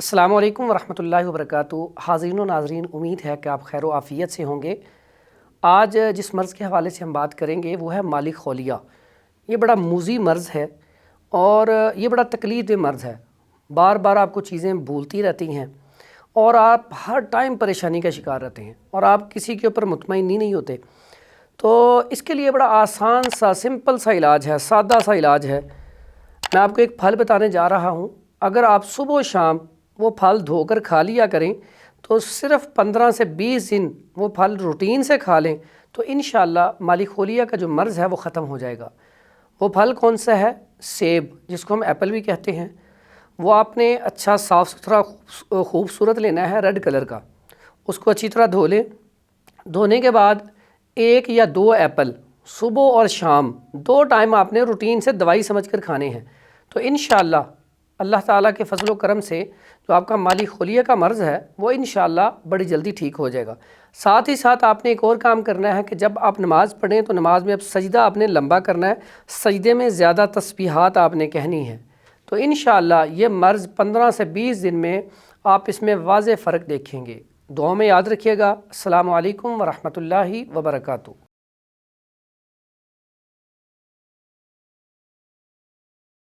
अस्सलामु अलैकुम वरहमतुल्लाहि वबरकातुहू। हाज़रीन व नाज़रीन, उम्मीद है कि आप खैर आफ़ियत से होंगे। आज जिस मर्ज़ के हवाले से हम बात करेंगे वो है माली खौलिया। ये बड़ा मूज़ी मर्ज़ है और ये बड़ा तकलीफ़ दे मर्ज़ है। बार बार आपको चीज़ें भूलती रहती हैं और आप हर टाइम परेशानी का शिकार रहते हैं और आप किसी के ऊपर मुतमईन ही नहीं होते। तो इसके लिए बड़ा आसान सा सिंपल सा इलाज है, सादा सा इलाज है। मैं आपको एक फल बताने जा रहा हूँ। अगर आप सुबह शाम वो फल धोकर खा लिया करें तो सिर्फ़ 15 से 20 दिन वो फल रूटीन से खा लें तो इंशाअल्लाह माली खौलिया का जो मर्ज़ है वो ख़त्म हो जाएगा। वो फल कौन सा है? सेब, जिसको हम एप्पल भी कहते हैं। वो आपने अच्छा साफ़ सुथरा खूबसूरत लेना है, रेड कलर का। उसको अच्छी तरह धो लें। धोने के बाद 1 या 2 एप्पल सुबह और शाम 2 टाइम आपने रूटीन से दवाई समझकर खाने हैं। तो इंशाअल्लाह अल्लाह ताला के फजल व करम से जो आपका माली खौलिया का मर्ज़ है वो इंशाअल्लाह बड़ी जल्दी ठीक हो जाएगा। साथ ही साथ आपने एक और काम करना है कि जब आप नमाज़ पढ़ें तो नमाज़ में अब सजदा आपने लंबा करना है। सजदे में ज़्यादा तस्बीहात आपने कहनी है। तो इंशाअल्लाह ये मर्ज़ 15 से 20 दिन में आप इसमें वाज़ेह फ़र्क देखेंगे। दुआ में याद रखिएगा। अस्सलामु अलैकुम वरहमतुल्लाहि वबरकातुहू।